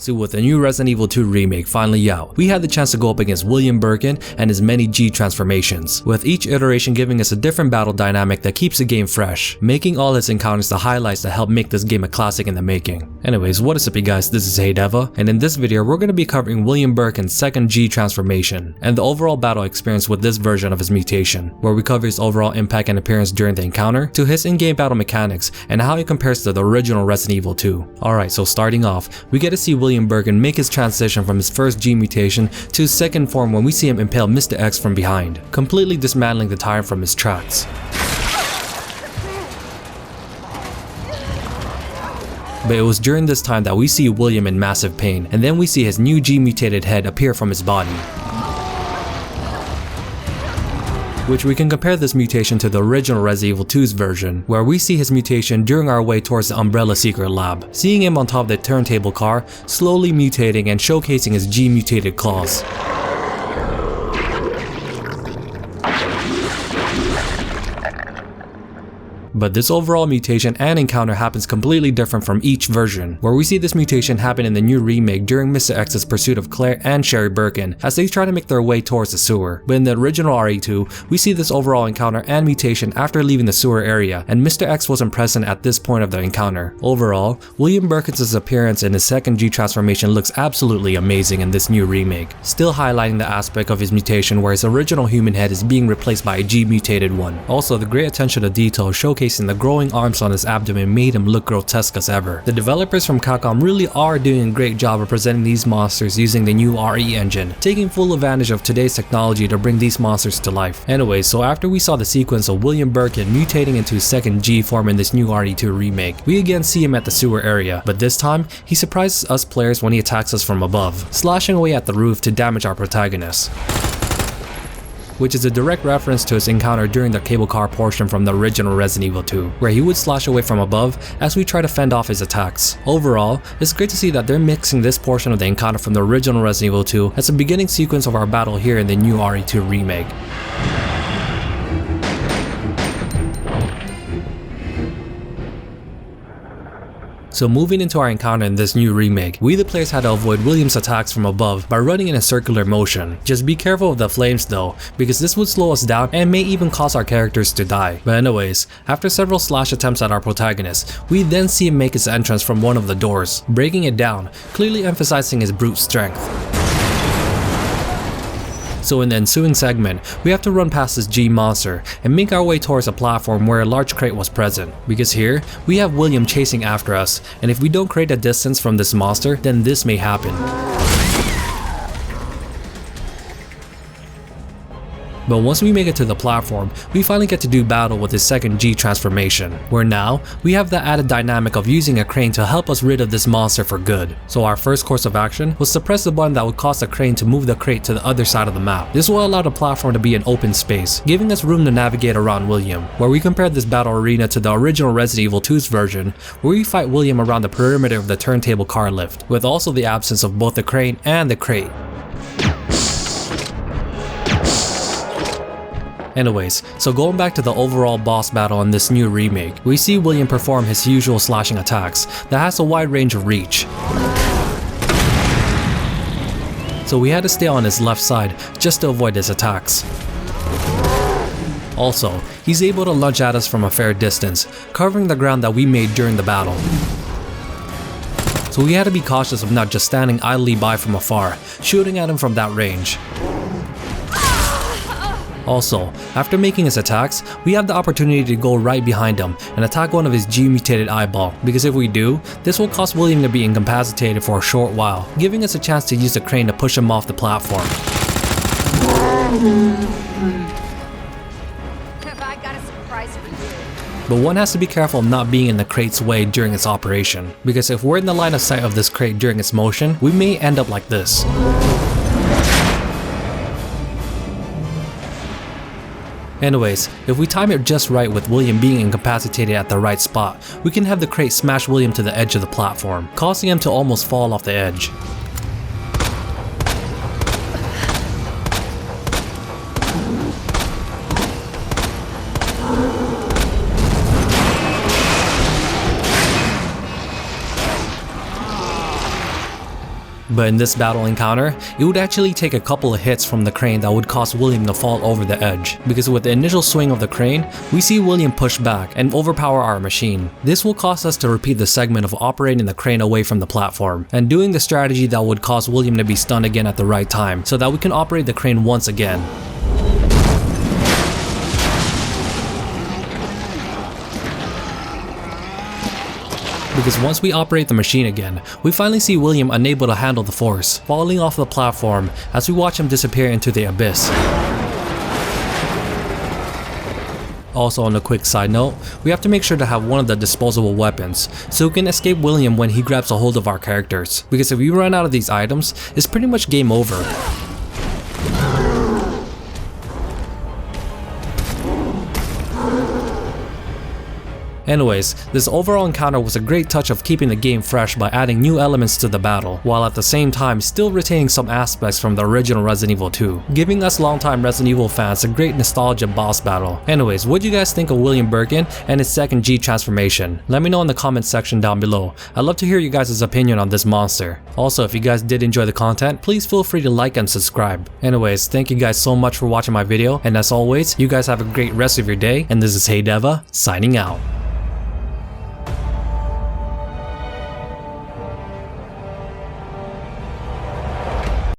2 with the new Resident Evil 2 remake finally out, we had the chance to go up against William Birkin and his many G transformations, with each iteration giving us a different battle dynamic that keeps the game fresh, making all his encounters the highlights that help make this game a classic in the making. Anyways, what is up you guys, this is DeVuH, and in this video we're going to be covering William Birkin's second G transformation, and the overall battle experience with this version of his mutation, where we cover his overall impact and appearance during the encounter, to his in-game battle mechanics, and how it compares to the original Resident Evil 2. Alright, so starting off, we get to see William Birkin make his transition from his first G mutation to his second form when we see him impale Mr. X from behind, completely dismantling the tyrant from his tracks. But it was during this time that we see William in massive pain, and then we see his new G mutated head appear from his body. Which we can compare this mutation to the original Resident Evil 2's version, where we see his mutation during our way towards the Umbrella secret lab, seeing him on top of the turntable car, slowly mutating and showcasing his G mutated claws. But this overall mutation and encounter happens completely different from each version, where we see this mutation happen in the new remake during Mr. X's pursuit of Claire and Sherry Birkin as they try to make their way towards the sewer. But in the original RE2, we see this overall encounter and mutation after leaving the sewer area, and Mr. X wasn't present at this point of the encounter. Overall, William Birkin's appearance in his second G transformation looks absolutely amazing in this new remake, still highlighting the aspect of his mutation where his original human head is being replaced by a G mutated one. Also, the great attention to detail showcasing the growing arms on his abdomen made him look grotesque as ever. The developers from Capcom really are doing a great job of presenting these monsters using the new RE engine, taking full advantage of today's technology to bring these monsters to life. Anyway, so after we saw the sequence of William Birkin mutating into his second G form in this new RE2 remake, we again see him at the sewer area, but this time, he surprises us players when he attacks us from above, slashing away at the roof to damage our protagonist, which is a direct reference to his encounter during the cable car portion from the original Resident Evil 2, where he would slash away from above as we try to fend off his attacks. Overall, it's great to see that they're mixing this portion of the encounter from the original Resident Evil 2 as a beginning sequence of our battle here in the new RE2 remake. So moving into our encounter in this new remake, we the players had to avoid William's attacks from above by running in a circular motion. Just be careful of the flames though, because this would slow us down and may even cause our characters to die. But anyways, after several slash attempts at our protagonist, we then see him make his entrance from one of the doors, breaking it down, clearly emphasizing his brute strength. So in the ensuing segment, we have to run past this G monster and make our way towards a platform where a large crate was present, because here, we have William chasing after us, and if we don't create a distance from this monster, then this may happen. But once we make it to the platform, we finally get to do battle with his second G transformation, where now, we have the added dynamic of using a crane to help us rid of this monster for good. So our first course of action was to press the button that would cause the crane to move the crate to the other side of the map. This will allow the platform to be an open space, giving us room to navigate around William, where we compared this battle arena to the original Resident Evil 2's version, where we fight William around the perimeter of the turntable car lift, with also the absence of both the crane and the crate. Anyways, so going back to the overall boss battle in this new remake, we see William perform his usual slashing attacks that has a wide range of reach. So we had to stay on his left side just to avoid his attacks. Also, he's able to lunge at us from a fair distance, covering the ground that we made during the battle. So we had to be cautious of not just standing idly by from afar, shooting at him from that range. Also, after making his attacks, we have the opportunity to go right behind him and attack one of his G mutated eyeball, because if we do, this will cause William to be incapacitated for a short while, giving us a chance to use the crane to push him off the platform. Have I got a surprise for you? But one has to be careful of not being in the crate's way during its operation, because if we're in the line of sight of this crate during its motion, we may end up like this. Anyways, if we time it just right with William being incapacitated at the right spot, we can have the crate smash William to the edge of the platform, causing him to almost fall off the edge. But in this battle encounter, it would actually take a couple of hits from the crane that would cause William to fall over the edge, because with the initial swing of the crane, we see William push back and overpower our machine. This will cause us to repeat the segment of operating the crane away from the platform, and doing the strategy that would cause William to be stunned again at the right time, so that we can operate the crane once again. Because once we operate the machine again, we finally see William unable to handle the force, falling off the platform as we watch him disappear into the abyss. Also, on a quick side note, we have to make sure to have one of the disposable weapons, so we can escape William when he grabs a hold of our characters, because if we run out of these items, it's pretty much game over. Anyways, this overall encounter was a great touch of keeping the game fresh by adding new elements to the battle, while at the same time still retaining some aspects from the original Resident Evil 2, giving us longtime Resident Evil fans a great nostalgia boss battle. Anyways, what do you guys think of William Birkin and his second G transformation? Let me know in the comments section down below. I'd love to hear you guys' opinion on this monster. Also, if you guys did enjoy the content, please feel free to like and subscribe. Anyways, thank you guys so much for watching my video, and as always, you guys have a great rest of your day, and this is Hey Deva, signing out.